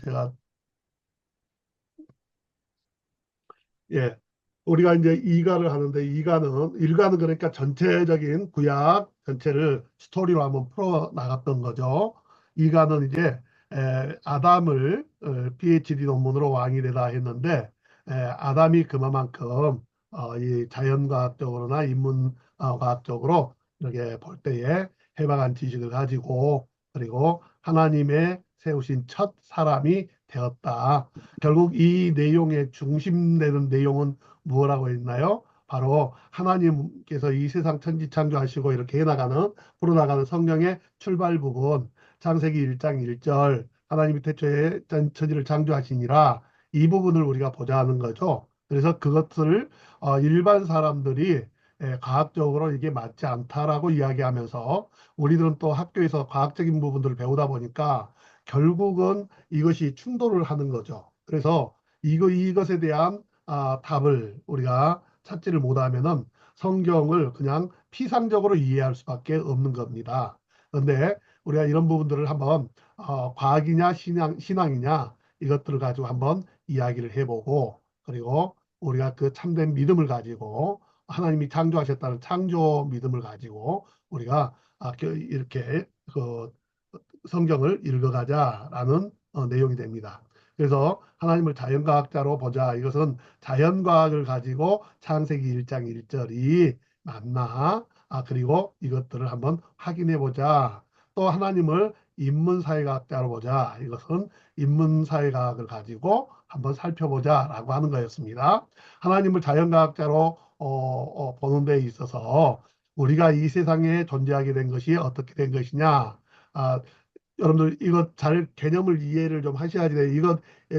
제가 예, 우리가 이제 이가를 하는데 일가는 그러니까 전체적인 구약 전체를 스토리로 한번 풀어 나갔던 거죠. 이가는 이제 아담을 PhD 논문으로 왕이 되다 했는데 아담이 그만큼 이 자연과학적으로나 인문과학적으로 이렇게 볼 때에 해박한 지식을 가지고 그리고 하나님의 세우신 첫 사람이 되었다. 결국 이 내용의 중심되는 내용은 무엇라고 했나요? 바로 하나님께서 이 세상 천지창조하시고 이렇게 해나가는 풀어나가는 성경의 출발 부분 창세기 1장 1절 하나님이 태초에 천지를 창조하시니라 이 부분을 우리가 보자 하는 거죠. 그래서 그것을 일반 사람들이 과학적으로 이게 맞지 않다라고 이야기하면서 우리들은 또 학교에서 과학적인 부분들을 배우다 보니까 결국은 이것이 충돌을 하는 거죠. 그래서 이것에 대한 답을 우리가 찾지를 못하면은 성경을 그냥 피상적으로 이해할 수밖에 없는 겁니다. 그런데 우리가 이런 부분들을 한번 과학이냐 신앙이냐 이것들을 가지고 한번 이야기를 해보고 그리고 우리가 그 참된 믿음을 가지고 하나님이 창조하셨다는 창조 믿음을 가지고 우리가 이렇게 그 성경을 읽어가자라는 내용이 됩니다. 그래서 하나님을 자연과학자로 보자. 이것은 자연과학을 가지고 창세기 1장 1절이 맞나? 그리고 이것들을 한번 확인해 보자. 또 하나님을 인문사회과학자로 보자. 이것은 인문사회과학을 가지고 한번 살펴보자라고 하는 거였습니다. 하나님을 자연과학자로 보는 데 있어서 우리가 이 세상에 존재하게 된 것이 어떻게 된 것이냐? 아, 여러분들 이거 잘 개념을 이해를 좀 하셔야 돼요. 이거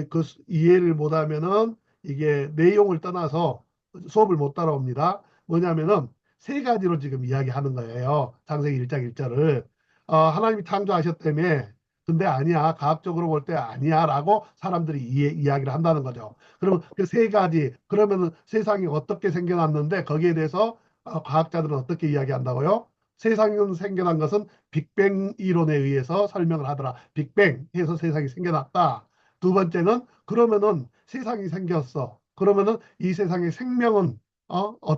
그 이해를 못하면은 이게 내용을 떠나서 수업을 못 따라옵니다. 뭐냐면은 세 가지로 지금 이야기하는 거예요. 창세기 1장 1절을 하나님이 창조하셨다며. 근데 아니야. 과학적으로 볼 때 아니야라고 사람들이 이야기를 한다는 거죠. 그러면 그 세 가지 그러면은 세상이 어떻게 생겨났는데 거기에 대해서 과학자들은 어떻게 이야기한다고요? 세상이 생겨난 것은 빅뱅 이론에 의해서 설명을 하더라. 빅뱅 해서 세상이 생겨났다. 두 번째는 그러면은 세상이 생겼어. 그러면은 이 세상의 생명은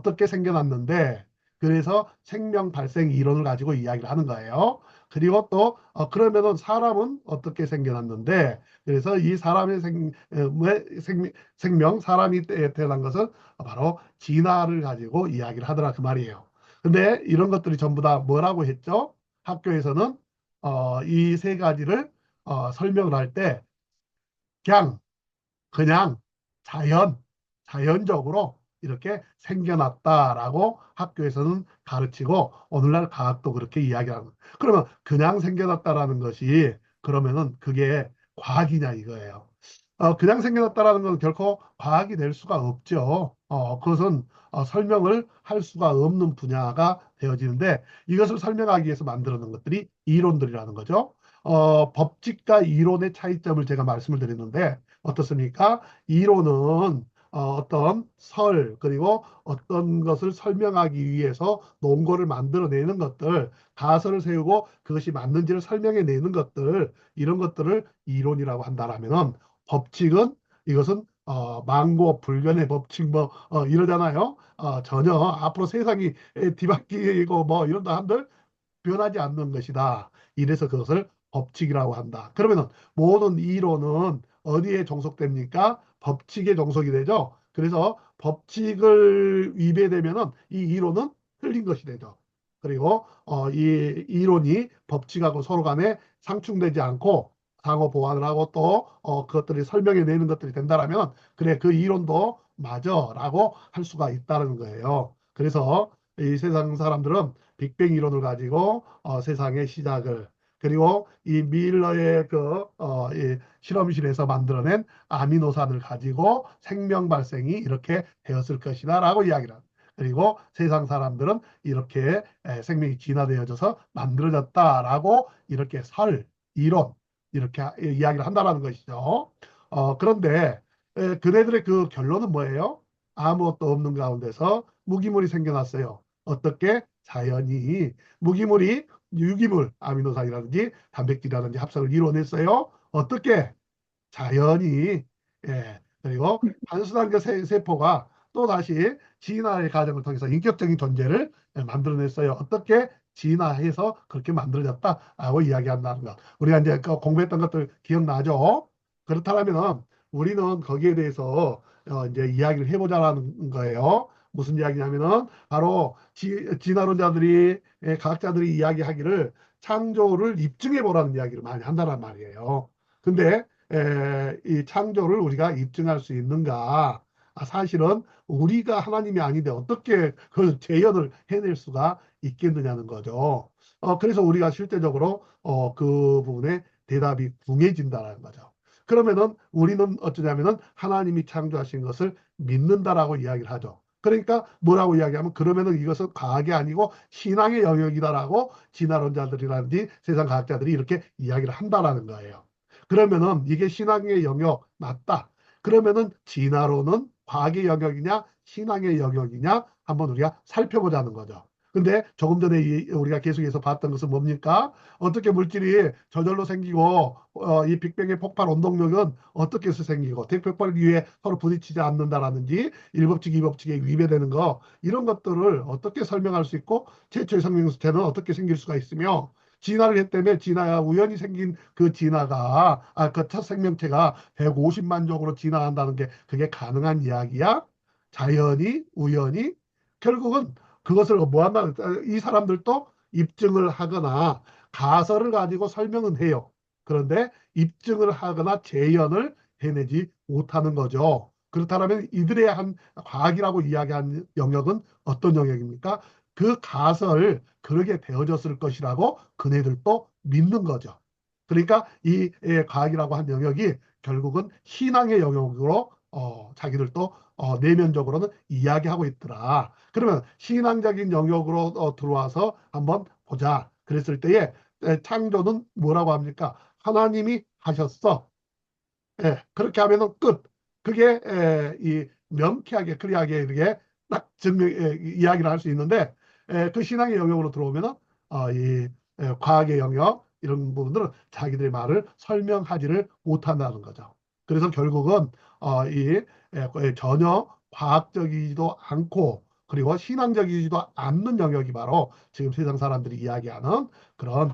떻게 생겨났는데 그래서 생명 발생 이론을 가지고 이야기를 하는 거예요. 그리고 또 그러면은 사람은 어떻게 생겨났는데 그래서 이 사람의 생명 사람이 태어난 것은 바로 진화를 가지고 이야기를 하더라 그 말이에요. 근데 이런 것들이 전부 다 뭐라고 했죠? 학교에서는 이 세 가지를 설명을 할 때 그냥 그냥 자연적으로 이렇게 생겨났다라고 학교에서는 가르치고 오늘날 과학도 그렇게 이야기하는 거예요. 그러면 그냥 생겨났다라는 것이 그러면은 그게 과학이냐 이거예요. 그냥 생겨났다라는 건 결코 과학이 될 수가 없죠. 그것은 설명을 할 수가 없는 분야가 되어지는데 이것을 설명하기 위해서 만들어 놓은 것들이 이론들이라는 거죠. 법칙과 이론의 차이점을 제가 말씀을 드렸는데 어떻습니까? 이론은 어떤 설 그리고 어떤 것을 설명하기 위해서 논거를 만들어내는 것들 가설을 세우고 그것이 맞는지를 설명해내는 것들 이런 것들을 이론이라고 한다라면 법칙은 이것은 망고 불변의 법칙 뭐 이러잖아요. 전혀 앞으로 세상이 뒤바뀌고 뭐 이런다 한들 변하지 않는 것이다. 이래서 그것을 법칙이라고 한다. 그러면은 모든 이론은 어디에 종속됩니까? 법칙에 종속이 되죠. 그래서 법칙을 위배되면은 이 이론은 틀린 것이 되죠. 그리고 이 이론이 법칙하고 서로 간에 상충되지 않고 상호 보완을 하고 또 그것들이 설명해 내는 것들이 된다라면 그래 그 이론도 맞아라고 할 수가 있다는 거예요. 그래서 이 세상 사람들은 빅뱅 이론을 가지고 세상의 시작을 그리고 이 밀러의 이 실험실에서 만들어낸 아미노산을 가지고 생명 발생이 이렇게 되었을 것이다라고 이야기를 합니다. 그리고 세상 사람들은 이렇게 생명이 진화되어져서 만들어졌다라고 이렇게 이론 이렇게 이야기를 한다라는 것이죠. 그런데 그네들의 그 결론은 뭐예요? 아무것도 없는 가운데서 무기물이 생겨났어요. 어떻게? 자연이 무기물이 유기물, 아미노산이라든지 단백질이라든지 합성을 이루어냈어요. 어떻게? 자연이, 그리고 한순환경 세포가 또다시 진화의 과정을 통해서 인격적인 존재를 만들어냈어요. 어떻게 진화해서 그렇게 만들어졌다라고 이야기한다는 것. 우리가 이제 그 공부했던 것들 기억나죠? 그렇다면 우리는 거기에 대해서 이제 이야기를 해보자라는 거예요. 무슨 이야기냐면은 바로 진화론자들이 과학자들이 이야기하기를 창조를 입증해 보라는 이야기를 많이 한다는 말이에요. 근데 이 창조를 우리가 입증할 수 있는가? 사실은 우리가 하나님이 아닌데 어떻게 그 재현을 해낼 수가 있겠느냐는 거죠. 그래서 우리가 실제적으로 그 부분에 대답이 붕해진다는 거죠. 그러면은 우리는 어쩌냐면은 하나님이 창조하신 것을 믿는다라고 이야기를 하죠. 그러니까 뭐라고 이야기하면 그러면은 이것은 과학이 아니고 신앙의 영역이다라고 진화론자들이라든지 세상 과학자들이 이렇게 이야기를 한다라는 거예요. 그러면은 이게 신앙의 영역 맞다. 그러면은 진화론은 과학의 영역이냐 신앙의 영역이냐 한번 우리가 살펴보자는 거죠. 근데 조금 전에 우리가 계속해서 봤던 것은 뭡니까? 어떻게 물질이 저절로 생기고 이 빅뱅의 폭발 운동력은 어떻게 해서 생기고 대폭발 이후에 서로 부딪히지 않는다라든지 1법칙, 2법칙에 위배되는 거 이런 것들을 어떻게 설명할 수 있고 최초의 생명체는 어떻게 생길 수가 있으며 진화를 했다며 진화가 우연히 생긴 그 진화가 그 첫 생명체가 150만 족으로 진화한다는 게 그게 가능한 이야기야? 자연이 우연히 결국은 그것을 뭐 한다는 이 사람들도 입증을 하거나 가설을 가지고 설명은 해요. 그런데 입증을 하거나 재현을 해내지 못하는 거죠. 그렇다면 이들의 한 과학이라고 이야기한 영역은 어떤 영역입니까? 그 가설 그러게 되어졌을 것이라고 그네들도 믿는 거죠. 그러니까 이 과학이라고 한 영역이 결국은 신앙의 영역으로 자기들도 내면적으로는 이야기하고 있더라. 그러면 신앙적인 영역으로 들어와서 한번 보자. 그랬을 때에 창조는 뭐라고 합니까? 하나님이 하셨어. 그렇게 하면은 끝. 그게 이 명쾌하게 클리어하게 이렇게 딱 증명 이야기를 할 수 있는데 그 신앙의 영역으로 들어오면은 이 과학의 영역 이런 부분들은 자기들의 말을 설명하지를 못한다는 거죠. 그래서 결국은 이 전혀 과학적이지도 않고 그리고 신앙적이지도 않는 영역이 바로 지금 세상 사람들이 이야기하는 그런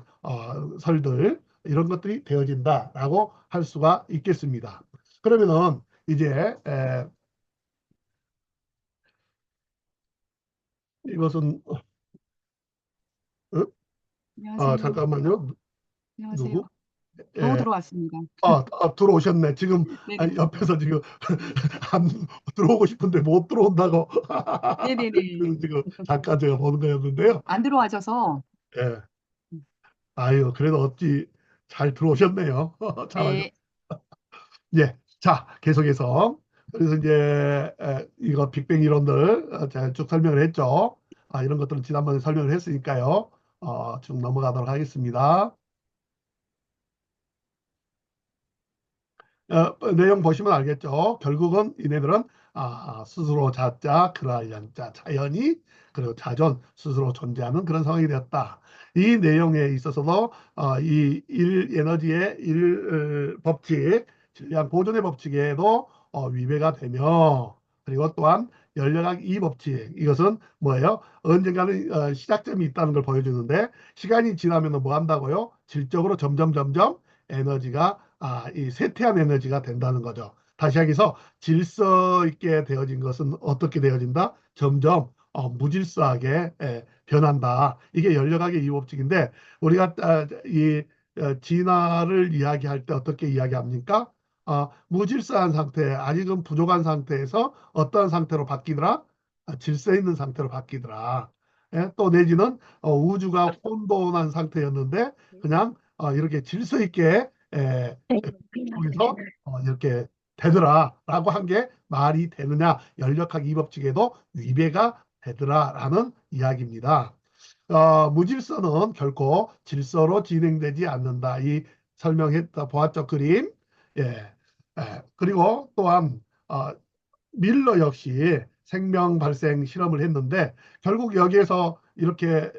설들 이런 것들이 되어진다라고 할 수가 있겠습니다. 그러면은 이제 이것은 안녕하세요. 잠깐만요. 안녕하세요. 누구? 겨우 예. 들어왔습니다. 들어오셨네. 지금 네네. 옆에서 지금 안 들어오고 싶은데 못 들어온다고. 네네네. 그래서 지금 잠깐 제가 보는 거였는데요. 안 들어와줘서. 예. 아유, 그래도 어찌 잘 들어오셨네요. 잘하셨. 네. 예. 자, 계속해서. 그래서 이제 이거 빅뱅 이론들 제가 쭉 설명을 했죠. 이런 것들은 지난번에 설명을 했으니까요. 쭉 넘어가도록 하겠습니다. 내용 보시면 알겠죠. 결국은 이네들은 스스로 자자, 그라이언자, 자연이 그리고 자존 스스로 존재하는 그런 상황이 되었다. 이 내용에 있어서도 이 일 에너지의 일 법칙, 질량 보존의 법칙에도 위배가 되며 그리고 또한 열역학 이 법칙 이것은 뭐예요? 언젠가는 시작점이 있다는 걸 보여주는데 시간이 지나면 뭐 한다고요? 질적으로 점점 에너지가 이 쇠퇴한 에너지가 된다는 거죠. 다시 하기서 질서 있게 되어진 것은 어떻게 되어진다? 점점 무질서하게 변한다. 이게 열역학의 이법칙인데 우리가 이 진화를 이야기할 때 어떻게 이야기합니까? 무질서한 상태, 아직은 부족한 상태에서 어떠한 상태로 바뀌더라? 질서 있는 상태로 바뀌더라. 또 내지는 우주가 혼돈한 상태였는데 그냥 이렇게 질서 있게 통해서 이렇게 되더라라고 한 게 말이 되느냐 연력학 이법칙에도 위배가 되더라라는 이야기입니다. 무질서는 결코 질서로 진행되지 않는다. 이 설명했다 보았죠 그림. 예. 그리고 또한 밀러 역시 생명 발생 실험을 했는데 결국 여기에서 이렇게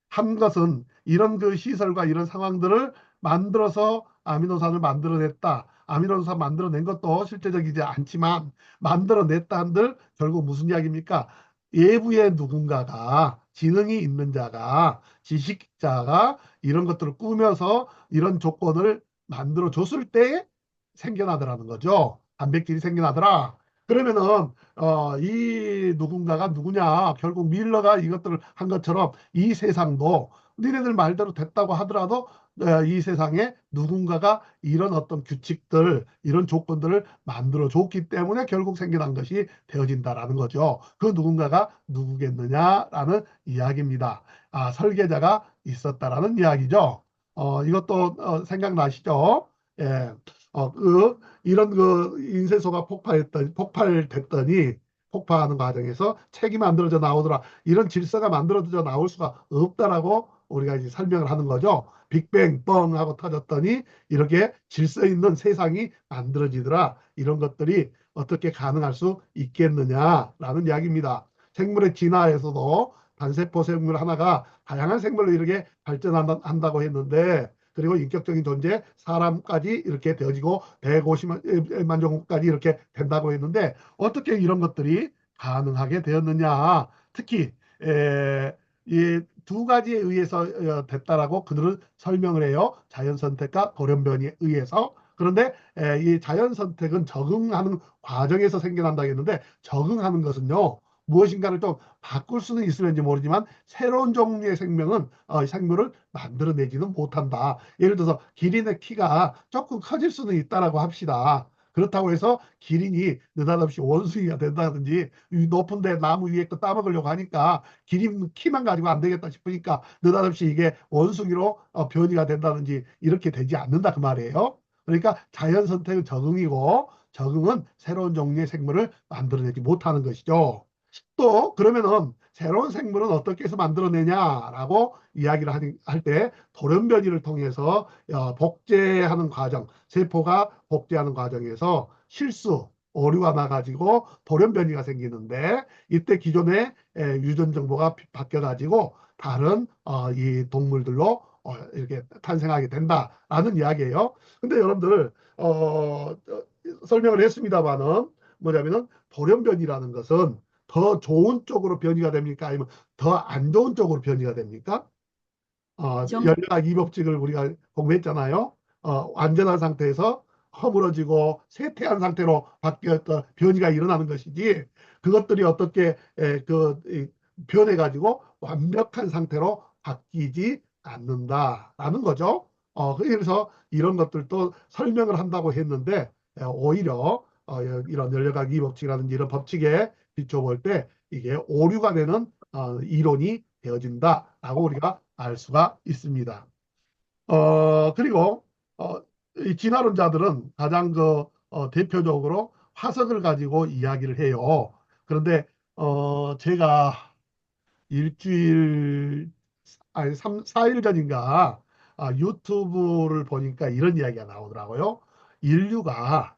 한 것은 이런 그 시설과 이런 상황들을 만들어서 아미노산을 만들어냈다. 아미노산 만들어낸 것도 실제적이지 않지만 만들어냈다 한들 결국 무슨 이야기입니까? 외부의 누군가가 지능이 있는 자가 지식자가 이런 것들을 꾸며서 이런 조건을 만들어 줬을 때 생겨나더라는 거죠. 단백질이 생겨나더라. 그러면은 이 누군가가 누구냐? 결국 밀러가 이것들을 한 것처럼 이 세상도 니네들 말대로 됐다고 하더라도 이 세상에 누군가가 이런 어떤 규칙들, 이런 조건들을 만들어 줬기 때문에 결국 생겨난 것이 되어진다라는 거죠. 그 누군가가 누구겠느냐라는 이야기입니다. 아, 설계자가 있었다라는 이야기죠. 이것도 생각나시죠? 예. 이런 인쇄소가 폭발됐더니 폭파하는 과정에서 책이 만들어져 나오더라. 이런 질서가 만들어져 나올 수가 없다라고 우리가 이제 설명을 하는 거죠. 빅뱅 뻥 하고 터졌더니 이렇게 질서 있는 세상이 만들어지더라. 이런 것들이 어떻게 가능할 수 있겠느냐라는 이야기입니다. 생물의 진화에서도 단세포 생물 하나가 다양한 생물로 이렇게 발전한다고 했는데 그리고 인격적인 존재 사람까지 이렇게 되어지고 150만 종까지 이렇게 된다고 했는데 어떻게 이런 것들이 가능하게 되었느냐. 특히 이 두 가지에 의해서 됐다라고 그들은 설명을 해요. 자연 선택과 돌연변이에 의해서. 그런데 이 자연 선택은 적응하는 과정에서 생겨난다고 했는데 적응하는 것은요. 무엇인가를 좀 바꿀 수는 있을지 모르지만 새로운 종류의 생물을 만들어내지는 못한다. 예를 들어서 기린의 키가 조금 커질 수는 있다라고 합시다. 그렇다고 해서 기린이 느닷없이 원숭이가 된다든지 높은데 나무 위에 거 따먹으려고 하니까 기린 키만 가지고 안 되겠다 싶으니까 느닷없이 이게 원숭이로 변이가 된다든지 이렇게 되지 않는다 그 말이에요. 그러니까 자연 선택은 적응이고 적응은 새로운 종류의 생물을 만들어내지 못하는 것이죠. 또 그러면은 새로운 생물은 어떻게 해서 만들어내냐라고 이야기를 할 때 돌연변이를 통해서 복제하는 과정, 세포가 복제하는 과정에서 실수, 오류가 나가지고 돌연변이가 생기는데 이때 기존의 유전 정보가 바뀌어 가지고 다른 이 동물들로 이렇게 탄생하게 된다라는 이야기예요. 근데 여러분들 설명을 했습니다만은 뭐냐면은 돌연변이라는 것은 더 좋은 쪽으로 변이가 됩니까? 아니면 더 안 좋은 쪽으로 변이가 됩니까? 정, 열려나 이법칙을 우리가 공부했잖아요. 완전한 상태에서 허물어지고 쇠퇴한 상태로 바뀌었던 변이가 일어나는 것이지 그것들이 어떻게 변해가지고 완벽한 상태로 바뀌지 않는다라는 거죠. 그래서 이런 것들도 설명을 한다고 했는데 오히려 이런 열려가기 이법칙이라든지 이런 법칙에 비춰볼 때 이게 오류가 되는 이론이 되어진다라고 우리가 알 수가 있습니다. 그리고 이 진화론자들은 가장 대표적으로 화석을 가지고 이야기를 해요. 그런데 제가 일주일 아니 4일 전인가 유튜브를 보니까 이런 이야기가 나오더라고요. 인류가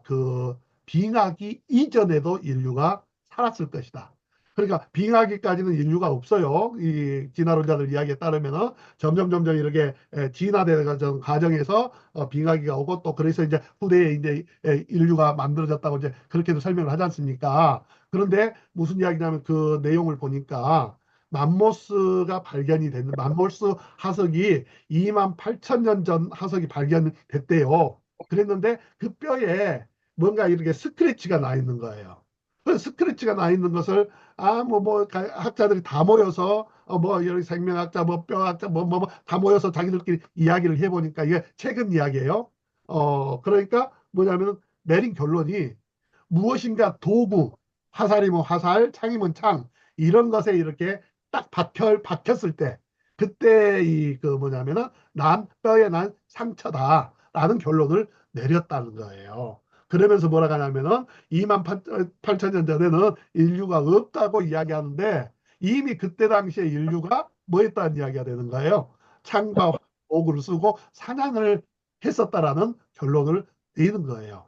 그 빙하기 이전에도 인류가 살았을 것이다. 그러니까 빙하기까지는 인류가 없어요. 이 진화론자들 이야기에 따르면은 점점 이렇게 진화되는 과정에서 빙하기가 오고 또 그래서 이제 후대에 이제 인류가 만들어졌다고 이제 그렇게도 설명을 하지 않습니까? 그런데 무슨 이야기냐면 그 내용을 보니까 맘모스가 발견이 됐는 맘모스 화석이 2만 8천 년 전 화석이 발견됐대요. 그랬는데 그 뼈에 뭔가 이렇게 스크래치가 나 있는 거예요. 그 스크래치가 나 있는 것을 학자들이 다 모여서 여기 생명학자 뭐 뼈학자 다 모여서 자기들끼리 이야기를 해보니까 이게 최근 이야기예요. 그러니까 뭐냐면 내린 결론이 무엇인가 도구, 화살이면 화살, 창이면 창, 이런 것에 이렇게 딱 박혔을 때, 그때 뭐냐면은 뼈에 난 상처다라는 결론을 내렸다는 거예요. 그러면서 뭐라 하냐면은 2만 8천 년 전에는 인류가 없다고 이야기하는데 이미 그때 당시에 인류가 뭐 했다는 이야기가 되는 거예요. 창과 도구를 쓰고 사냥을 했었다라는 결론을 내는 거예요.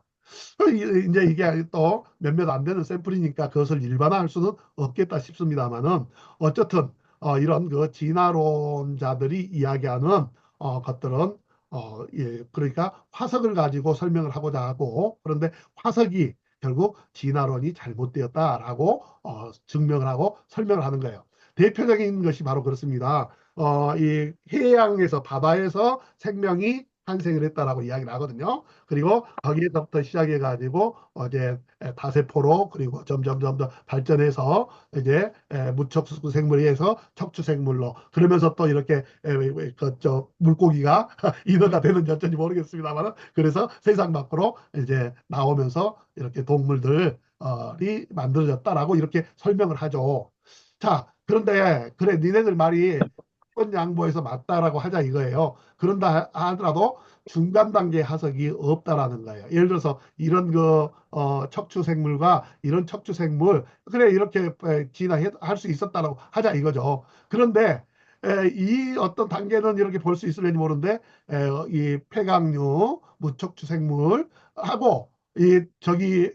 이제 이게 또 몇몇 안 되는 샘플이니까 그것을 일반화할 수는 없겠다 싶습니다만은 어쨌든 이런 그 진화론자들이 이야기하는 것들은 예, 그러니까 화석을 가지고 설명을 하고자 하고, 그런데 화석이 결국 진화론이 잘못되었다라고 증명을 하고 설명을 하는 거예요. 대표적인 것이 바로 그렇습니다. 이 해양에서 바다에서 생명이 탄생을 했다라고 이야기를 하거든요. 그리고 거기에서부터 시작해 가지고 이제 다세포로 그리고 점점 더 발전해서 이제 무척수 생물에서 척추 생물로, 그러면서 또 이렇게 그저 물고기가 인어가 되는지 어쩐지 모르겠습니다만, 그래서 세상 밖으로 이제 나오면서 이렇게 동물들이 만들어졌다라고 이렇게 설명을 하죠. 자, 그런데 그래 니네들 말이 번 양보해서 맞다라고 하자 이거예요. 그런다 하더라도 중간 단계 화석이 없다라는 거예요. 예를 들어서 이런 척추 생물과 이런 척추 생물, 그래 이렇게 진화할 수 있었다라고 하자 이거죠. 그런데 이 어떤 단계는 이렇게 볼 수 있을지 모르는데 이 폐각류, 무척추 생물하고 이 저기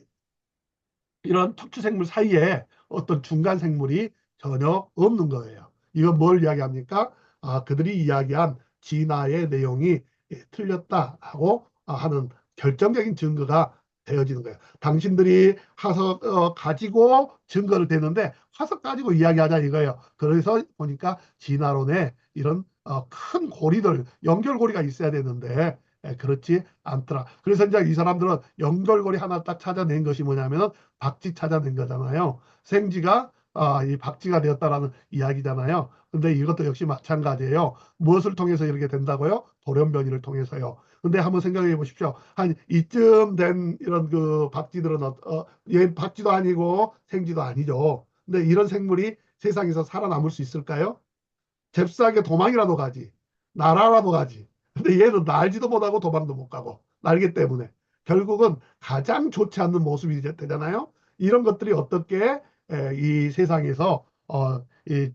이런 척추생물 사이에 어떤 중간 생물이 전혀 없는 거예요. 이건 뭘 이야기합니까? 그들이 이야기한 진화의 내용이 틀렸다라고 하는 결정적인 증거가 되어지는 거예요. 당신들이 화석 가지고 증거를 대는데 화석 가지고 이야기하자 이거예요. 그래서 보니까 진화론에 이런 큰 고리들, 연결고리가 있어야 되는데 그렇지 않더라. 그래서 이제 이 사람들은 연결고리 하나 딱 찾아낸 것이 뭐냐면은 박쥐 찾아낸 거잖아요. 생쥐가 이 박쥐가 되었다라는 이야기잖아요. 근데 이것도 역시 마찬가지예요. 무엇을 통해서 이렇게 된다고요? 돌연변이를 통해서요. 근데 한번 생각해 보십시오. 한 이쯤 된 이런 그 박쥐들은 얘 박쥐도 아니고 생쥐도 아니죠. 근데 이런 생물이 세상에서 살아남을 수 있을까요? 잽싸게 도망이라도 가지. 날아라도 가지. 근데 얘는 날지도 못하고 도망도 못 가고. 날기 때문에. 결국은 가장 좋지 않는 모습이 되잖아요. 이런 것들이 어떻게 이 세상에서 이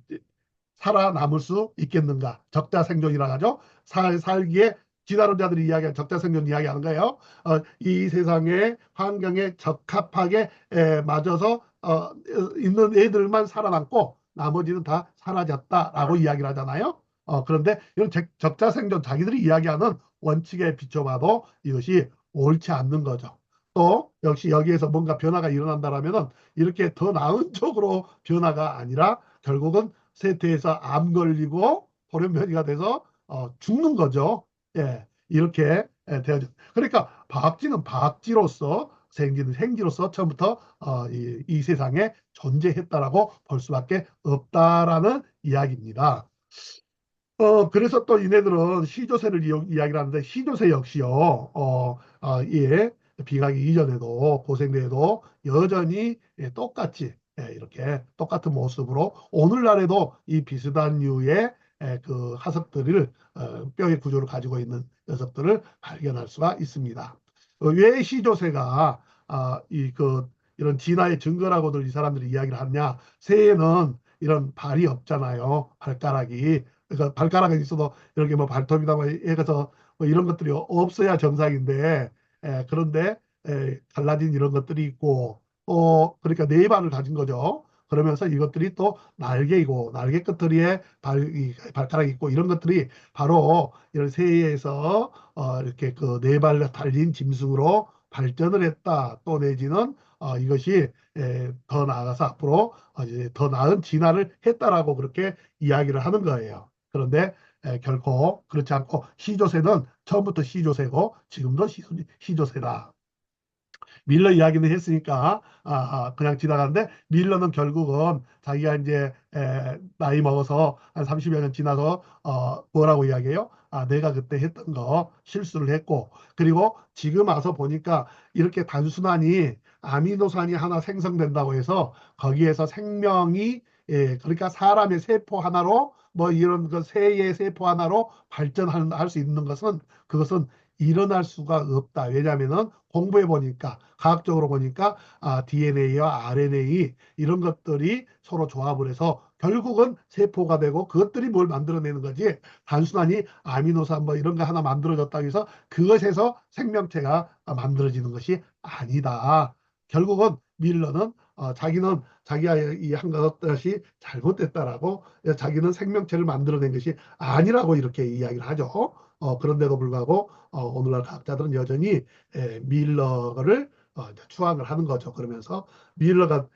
살아남을 수 있겠는가. 적자생존이라 하죠. 살기에 지다른 자들이 이야기한 적자생존 이야기하는 거예요. 이 세상의 환경에 적합하게 맞아서 있는 애들만 살아남고 나머지는 다 사라졌다라고 이야기를 하잖아요. 그런데 이런 적자생존 자기들이 이야기하는 원칙에 비춰봐도 이것이 옳지 않는 거죠. 또 역시 여기에서 뭔가 변화가 일어난다라면은 이렇게 더 나은 쪽으로 변화가 아니라 결국은 세태에서 암 걸리고 돌연변이가 돼서 죽는 거죠. 예, 이렇게 되어져. 그러니까 박쥐는 박쥐로서 생쥐는 생쥐로서 처음부터 이 세상에 존재했다라고 볼 수밖에 없다라는 이야기입니다. 그래서 또 얘네들은 시조새를 이야기를 하는데 시조새 역시요, 예, 비가기 이전에도 고생대에도 여전히 똑같이 이렇게 똑같은 모습으로 오늘날에도 이 비슷한 류의 그 화석들을 뼈의 구조를 가지고 있는 녀석들을 발견할 수가 있습니다. 왜 시조새가 이런 진화의 증거라고들 이 사람들이 이야기를 하냐? 새에는 이런 발이 없잖아요. 발가락이. 그러니까 발가락은 있어도 이렇게 뭐 발톱이다 뭐 해서 뭐 이런 것들이 없어야 정상인데 그런데 갈라진 이런 것들이 있고 그러니까 네 발을 가진 거죠. 그러면서 이것들이 또 날개이고 날개 끝들이에 발가락이 있고 이런 것들이 바로 이런 새에서 이렇게 그 네 발 달린 짐승으로 발전을 했다. 또 내지는 이것이 더 나아가서 앞으로 이제 더 나은 진화를 했다라고 그렇게 이야기를 하는 거예요. 그런데 결코 그렇지 않고 시조새는 처음부터 시조새고 지금도 시조새다. 밀러 이야기는 했으니까 그냥 지나가는데 밀러는 결국은 자기가 이제 나이 먹어서 한 30여 년 지나서 뭐라고 이야기해요? 내가 그때 했던 거 실수를 했고 그리고 지금 와서 보니까 이렇게 단순하니 아미노산이 하나 생성된다고 해서 거기에서 생명이 그러니까 사람의 세포 하나로 뭐 이런 그 새의 세포 하나로 발전할 수 있는 것은 그것은 일어날 수가 없다. 왜냐하면은 공부해 보니까 과학적으로 보니까 DNA와 RNA 이런 것들이 서로 조합을 해서 결국은 세포가 되고 그것들이 뭘 만들어내는 거지 단순하니 아미노산 뭐 이런 거 하나 만들어졌다고 해서 그것에서 생명체가 만들어지는 것이 아니다. 결국은 밀러는 자기는 자기가 한 것이 잘못됐다라고 자기는 생명체를 만들어낸 것이 아니라고 이렇게 이야기를 하죠. 그런데도 불구하고 오늘날 과학자들은 여전히 밀러를 이제 추앙을 하는 거죠. 그러면서 밀러가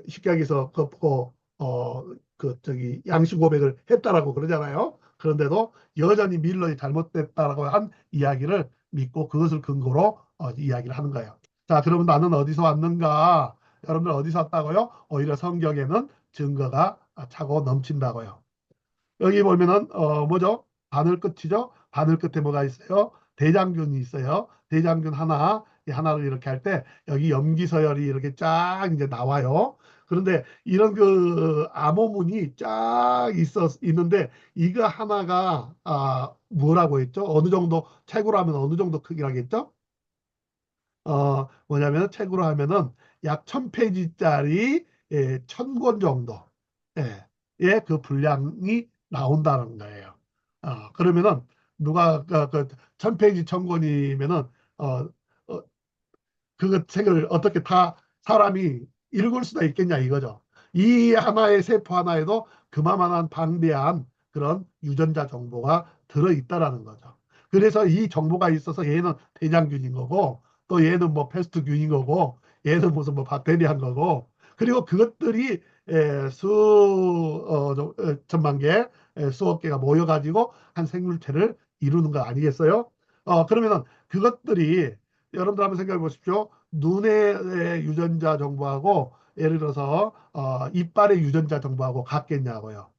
쉽게 얘기해서 저기 양심 고백을 했다라고 그러잖아요. 그런데도 여전히 밀러이 잘못됐다라고 한 이야기를 믿고 그것을 근거로 이야기를 하는 거예요. 자, 그러면 나는 어디서 왔는가? 여러분들 어디서 왔다고요? 오히려 성경에는 증거가 차고 넘친다고요. 여기 보면은 뭐죠? 바늘 끝이죠. 바늘 끝에 뭐가 있어요? 대장균이 있어요. 대장균 하나, 이 하나를 이렇게 할 때 여기 염기서열이 이렇게 쫙 이제 나와요. 그런데 이런 그 암호문이 쫙 있는데 이거 하나가 뭐라고 했죠? 어느 정도 책으로 하면 어느 정도 크기라겠죠? 뭐냐면 책으로 하면은 약 1000페이지짜리 1000권 정도 의 그 분량이 나온다는 거예요. 그러면은 누가 1000페이지 1000권이면은 어, 어, 그 책을 어떻게 다 사람이 읽을 수가 있겠냐 이거죠. 이 하나의 세포 하나에도 그만한 방대한 그런 유전자 정보가 들어있다라는 거죠. 그래서 이 정보가 있어서 얘는 대장균인 거고 또 얘는 뭐 패스트균인 거고 얘는 무슨 뭐 박테리아인 거고 그리고 그것들이 천만 개, 수억 개가 모여가지고 한 생물체를 이루는 거 아니겠어요? 그러면은 그것들이 여러분들 한번 생각해 보십시오. 눈의 유전자 정보하고 예를 들어서 이빨의 유전자 정보하고 같겠냐고요.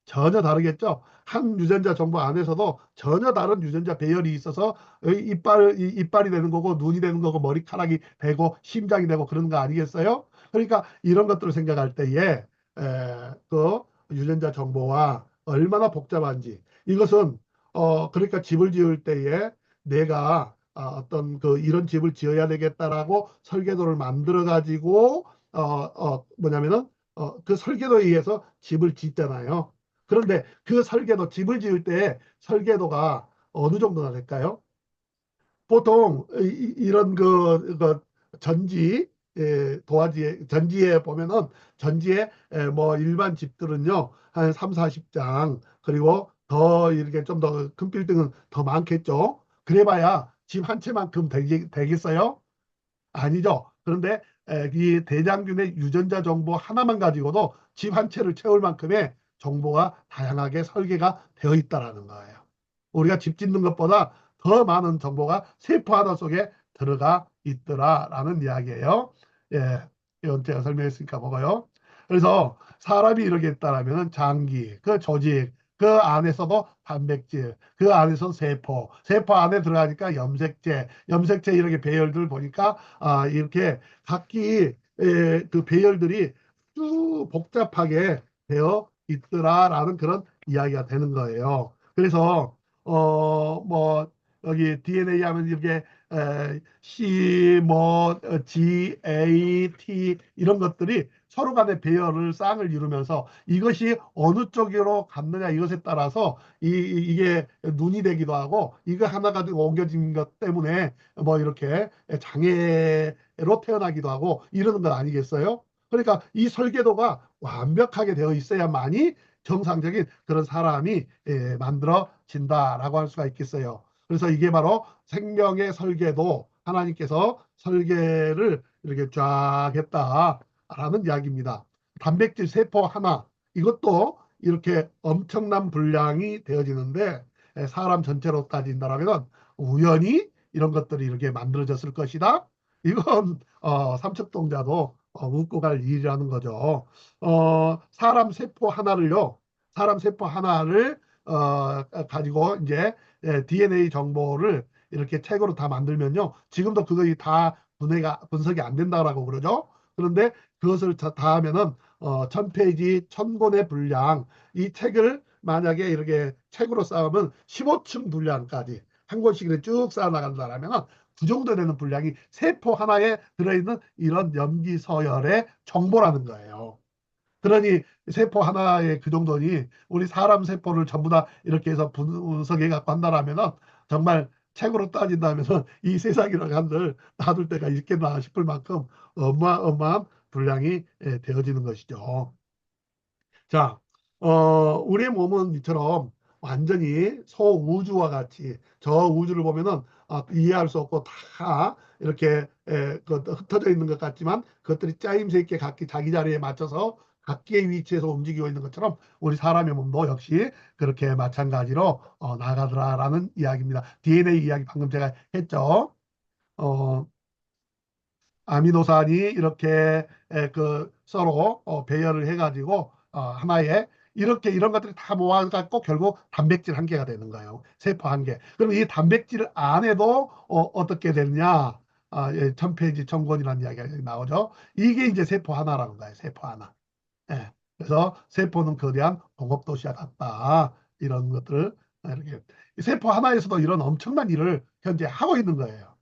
전혀 다르겠죠. 한 유전자 정보 안에서도 전혀 다른 유전자 배열이 있어서 이빨이 되는 거고 눈이 되는 거고 머리카락이 되고 심장이 되고 그런 거 아니겠어요? 그러니까 이런 것들을 생각할 때에 그 유전자 정보와 얼마나 복잡한지 이것은 그러니까 집을 지을 때에 내가 어떤 그 이런 집을 지어야 되겠다라고 설계도를 만들어 가지고 뭐냐면은 그 설계도에 의해서 집을 짓잖아요. 그런데 그 설계도 집을 지을 때 설계도가 어느 정도나 될까요? 보통 이런 그 전지 도화지에 전지에 보면은 전지에 뭐 일반 집들은요 한 3, 40장 그리고 더 이렇게 좀 더 큰 빌딩은 더 많겠죠. 그래봐야 집 한 채만큼 되겠어요? 아니죠. 그런데 이 대장균의 유전자 정보 하나만 가지고도 집 한 채를 채울 만큼의 정보가 다양하게 설계가 되어 있다라는 거예요. 우리가 집 짓는 것보다 더 많은 정보가 세포 하나 속에 들어가 있더라라는 이야기예요. 예, 이건 제가 설명했으니까 먹어요. 그래서 사람이 이렇게 있다라면 장기, 그 조직, 그 안에서도 단백질, 그 안에서 세포, 세포 안에 들어가니까 염색체, 염색체 이렇게 배열들 보니까 이렇게 각기 그 배열들이 쭉 복잡하게 되어 있더라라는 그런 이야기가 되는 거예요. 그래서 뭐 여기 DNA 하면 이렇게 C 뭐 G, A, T 이런 것들이 서로 간의 배열을 쌍을 이루면서 이것이 어느 쪽으로 갔느냐 이것에 따라서 이게 눈이 되기도 하고 이거 하나 가지고 옮겨진 것 때문에 뭐 이렇게 장애로 태어나기도 하고 이러는 건 아니겠어요? 그러니까 이 설계도가 완벽하게 되어 있어야만이 정상적인 그런 사람이 만들어진다라고 할 수가 있겠어요. 그래서 이게 바로 생명의 설계도 하나님께서 설계를 이렇게 쫙 했다라는 이야기입니다. 단백질 세포 하나 이것도 이렇게 엄청난 분량이 되어지는데 사람 전체로 따진다면 우연히 이런 것들이 이렇게 만들어졌을 것이다. 이건 삼척동자도 웃고 갈 일이라는 거죠. 사람 세포 하나를요. 사람 세포 하나를 가지고 이제 DNA 정보를 이렇게 책으로 다 만들면요. 지금도 그것이 다 분석이 안 된다라고 그러죠. 그런데 그것을 다 하면은 1000페이지, 1000권의 분량, 이 책을 만약에 이렇게 책으로 쌓으면 15층 분량까지 한 권씩 이렇게 쭉 쌓아 나간다라면 그 정도 되는 분량이 세포 하나에 들어있는 이런 염기서열의 정보라는 거예요. 그러니 세포 하나에 그 정도니 우리 사람 세포를 전부 다 이렇게 해서 분석해 갖고 한다라면은 정말 책으로 따진다면은 이 세상이라고 한들 놔둘 때가 있겠나 싶을 만큼 어마어마한 분량이 되어지는 것이죠. 자, 우리의 몸은 이처럼 완전히 소우주와 같이 저 우주를 보면은 이해할 수 없고 다 이렇게 흩어져 있는 것 같지만 그것들이 짜임새 있게 각기 자기 자리에 맞춰서 각기의 위치에서 움직이고 있는 것처럼 우리 사람의 몸도 역시 그렇게 마찬가지로 나가더라라는 이야기입니다. DNA 이야기 방금 제가 했죠. 어, 아미노산이 이렇게 서로 배열을 해가지고 하나의 이렇게 이런 것들이 다 모아갖고 결국 단백질 한 개가 되는 거예요. 세포 한 개. 그럼 이 단백질 안에도 어떻게 되느냐? 예, 1000페이지 첨권이라는 이야기가 나오죠. 이게 이제 세포 하나라는 거예요. 세포 하나. 예. 그래서 세포는 거대한 공업도시와 같다. 이런 것들을 이렇게 세포 하나에서도 이런 엄청난 일을 현재 하고 있는 거예요.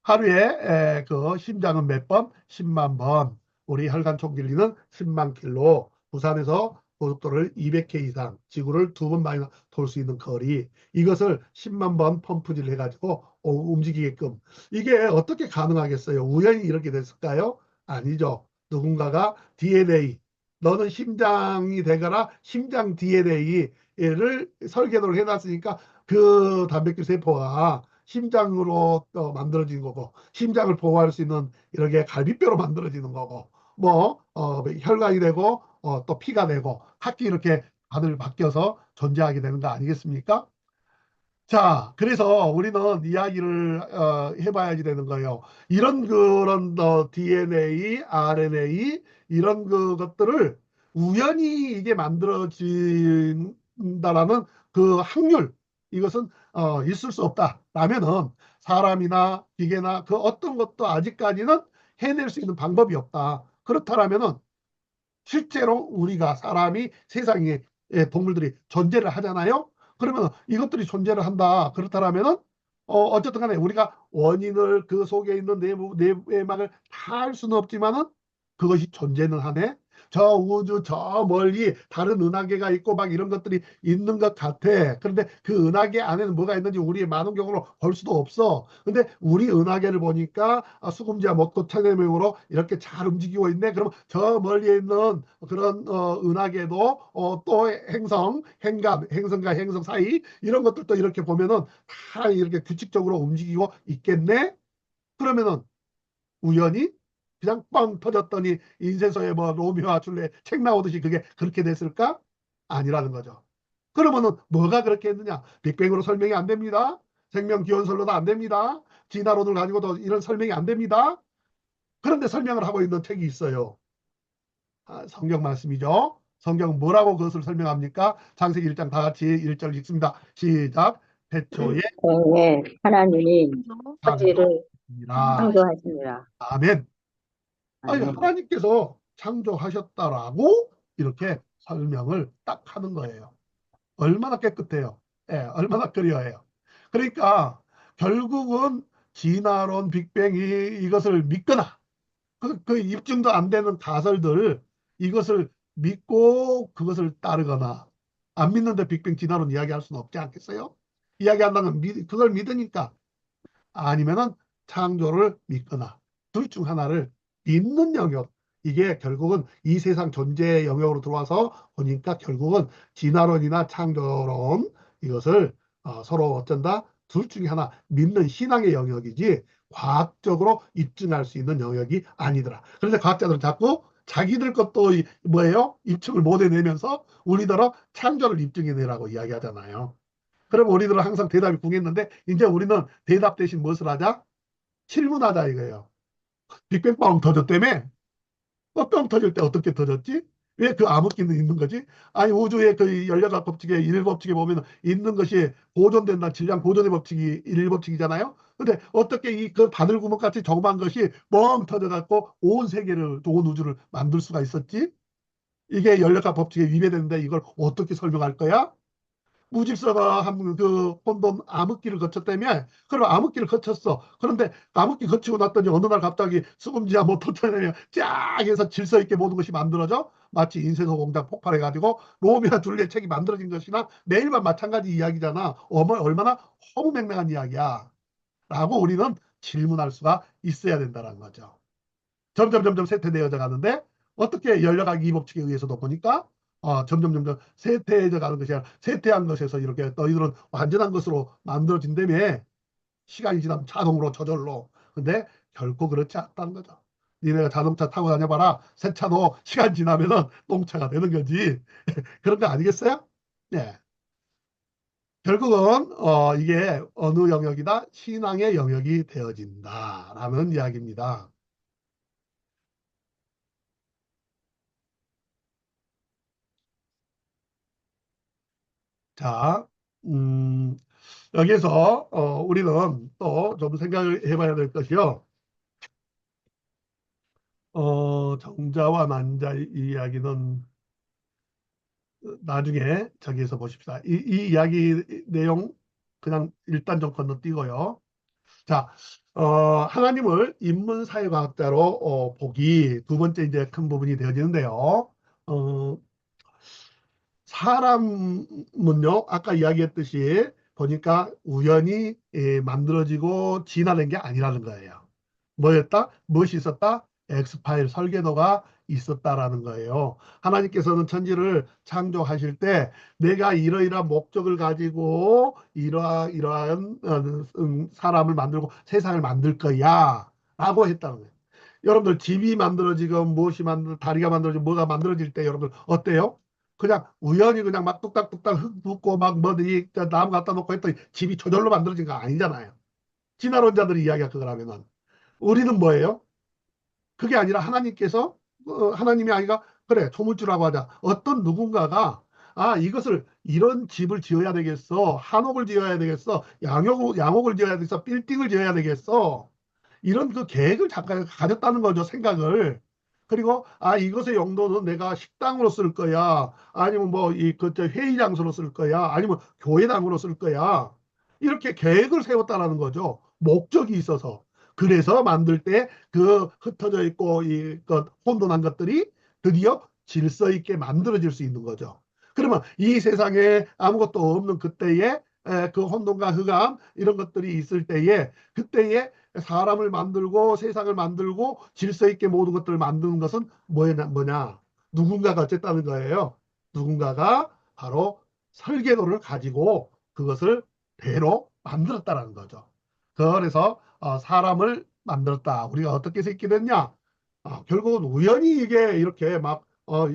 하루에 그 심장은 몇 번? 10만 번. 우리 혈관 총길리는 10만 킬로. 부산에서 고속도로를 200회 이상, 지구를 2번 많이 돌 수 있는 거리. 이것을 10만 번 펌프질 해가지고 움직이게끔. 이게 어떻게 가능하겠어요? 우연히 이렇게 됐을까요? 아니죠. 누군가가 DNA, 너는 심장이 되거라 심장 DNA를 설계도를 해놨으니까 그 단백질 세포가 심장으로 만들어진 거고 심장을 보호할 수 있는 이렇게 갈비뼈로 만들어지는 거고 뭐 혈관이 되고 또 피가 되고 각기 이렇게 다들 바뀌어서 존재하게 되는 거 아니겠습니까? 자, 그래서 우리는 이야기를 해봐야지 되는 거예요. 이런 그런 DNA, RNA 이런 것들을 우연히 이게 만들어진다라는 그 확률 이것은 있을 수 없다라면은 사람이나 기계나 그 어떤 것도 아직까지는 해낼 수 있는 방법이 없다. 그렇다라면은 실제로 우리가 사람이 세상에 동물들이 존재를 하잖아요. 그러면 이것들이 존재를 한다. 그렇다면은 어쨌든 간에 우리가 원인을 그 속에 있는 내막을 다 알 수는 없지만은 그것이 존재는 하네. 저 우주 저 멀리 다른 은하계가 있고 막 이런 것들이 있는 것 같아. 그런데 그 은하계 안에는 뭐가 있는지 우리의 많은 경우로 볼 수도 없어. 근데 우리 은하계를 보니까 수금지와 목도 천해명으로 이렇게 잘 움직이고 있네. 그럼 저 멀리에 있는 그런 은하계도 또 행성, 행성과 행성 사이 이런 것들도 이렇게 보면은 다 이렇게 규칙적으로 움직이고 있겠네. 그러면은 우연히 그냥 빵 터졌더니 인생서에 뭐 로미오와 줄리엣 책 나오듯이 그게 그렇게 됐을까? 아니라는 거죠. 그러면은 뭐가 그렇게 했느냐? 빅뱅으로 설명이 안 됩니다. 생명 기원설로도 안 됩니다. 진화론을 가지고도 이런 설명이 안 됩니다. 그런데 설명을 하고 있는 책이 있어요. 성경 말씀이죠. 성경 뭐라고 그것을 설명합니까? 창세기 1장 다 같이 1절 읽습니다. 시작. 태초에 네, 하나님이 천지를 창조니라. 창조하시니라. 아멘. 아니, 아멘. 하나님께서 창조하셨다라고 이렇게 설명을 딱 하는 거예요. 얼마나 깨끗해요. 예, 얼마나 그리워해요. 그러니까 결국은 진화론 빅뱅이 이것을 믿거나 그 입증도 안 되는 가설들 이것을 믿고 그것을 따르거나 안 믿는데 빅뱅 진화론 이야기할 수는 없지 않겠어요? 이야기한다는 그걸 믿으니까 아니면은 창조를 믿거나 둘 중 하나를 믿는 영역 이게 결국은 이 세상 존재의 영역으로 들어와서 보니까 결국은 진화론이나 창조론 이것을 서로 어쩐다 둘 중에 하나 믿는 신앙의 영역이지 과학적으로 입증할 수 있는 영역이 아니더라. 그래서 과학자들은 자꾸 자기들 것도 뭐예요? 입증을 못 해내면서 우리더러 창조를 입증해내라고 이야기하잖아요. 그럼 우리들은 항상 대답이 궁했는데 이제 우리는 대답 대신 무엇을 하자? 질문하자 이거예요. 빅뱅빵 터졌다며? 뻥 터질 때 어떻게 터졌지? 왜 그 암흑기는 있는 거지? 아니 우주의 그 열려각 법칙의 일법칙에 보면 있는 것이 보존된다. 질량 보존의 법칙이 일법칙이잖아요. 근데 어떻게 이 그 바늘구멍 같이 조그만 것이 뻥 터져갖고 온 세계를 온 우주를 만들 수가 있었지? 이게 열려각 법칙에 위배되는데 이걸 어떻게 설명할 거야? 무질서가 한 그 혼돈 암흑기를 거쳤다며. 그럼 암흑기를 거쳤어. 그런데 암흑기 거치고 났더니 어느 날 갑자기 수금지야 뭐 터트리면 쫙 해서 질서 있게 모든 것이 만들어져. 마치 인쇄소 공장 폭발해가지고 로미오와 줄리엣 책이 만들어진 것이나 매일만 마찬가지 이야기잖아. 얼마나 허무맹랑한 이야기야. 라고 우리는 질문할 수가 있어야 된다는 거죠. 점점 세태되어져 가는데 어떻게 열려가기 법칙에 의해서도 보니까 점점 쇠퇴해져 가는 것이 아니라 쇠퇴한 것에서 이렇게 너희들은 완전한 것으로 만들어진다며. 시간이 지나면 자동으로 저절로. 근데 결코 그렇지 않다는 거죠. 니네가 자동차 타고 다녀봐라. 새 차도 시간 지나면은 똥차가 되는 거지. 그런 거 아니겠어요? 네. 결국은 이게 어느 영역이다? 신앙의 영역이 되어진다라는 이야기입니다. 자, 음, 여기서 우리는 또 좀 생각을 해봐야 될 것이요. 정자와 난자 이야기는 나중에 저기에서 보십시다. 이 이야기 내용 그냥 일단 좀 건너뛰고요. 자, 하나님을 인문사회과학자로 보기 두 번째 이제 큰 부분이 되어지는데요. 어, 사람은요, 아까 이야기했듯이 보니까 우연히 만들어지고 진화된 게 아니라는 거예요. 뭐였다? 무엇이 있었다? 엑스파일 설계도가 있었다라는 거예요. 하나님께서는 천지를 창조하실 때 내가 이러이러한 목적을 가지고 이러한 사람을 만들고 세상을 만들 거야 라고 했다는 거예요. 여러분들 집이 만들어지고 무엇이 다리가 만들어지고 뭐가 만들어질 때 여러분들 어때요? 그냥 우연히 그냥 막 뚝딱뚝딱 흙 붓고 막 뭐니 나무 갖다 놓고 했더니 집이 저절로 만들어진 거 아니잖아요. 진화론자들이 이야기가 그거라면은 우리는 뭐예요? 그게 아니라 하나님께서 하나님이 아니라 그래 조물주라고 하자. 어떤 누군가가 이것을 이런 집을 지어야 되겠어. 한옥을 지어야 되겠어. 양옥을 지어야 되겠어. 빌딩을 지어야 되겠어. 이런 그 계획을 잠깐 가졌다는 거죠, 생각을. 그리고 이것의 용도는 내가 식당으로 쓸 거야. 아니면 뭐 이 그때 회의 장소로 쓸 거야. 아니면 교회당으로 쓸 거야. 이렇게 계획을 세웠다는 거죠. 목적이 있어서. 그래서 만들 때 그 흩어져 있고 이그 혼돈한 것들이 드디어 질서 있게 만들어질 수 있는 거죠. 그러면 이 세상에 아무것도 없는 그때에 그 혼돈과 흑암 이런 것들이 있을 때에 그때에 사람을 만들고 세상을 만들고 질서 있게 모든 것들을 만드는 것은 뭐냐? 누군가가 어쨌다는 거예요. 누군가가 바로 설계도를 가지고 그것을 대로 만들었다는 거죠. 그래서 사람을 만들었다. 우리가 어떻게 새끼 됐냐? 결국은 우연히 이게 이렇게 막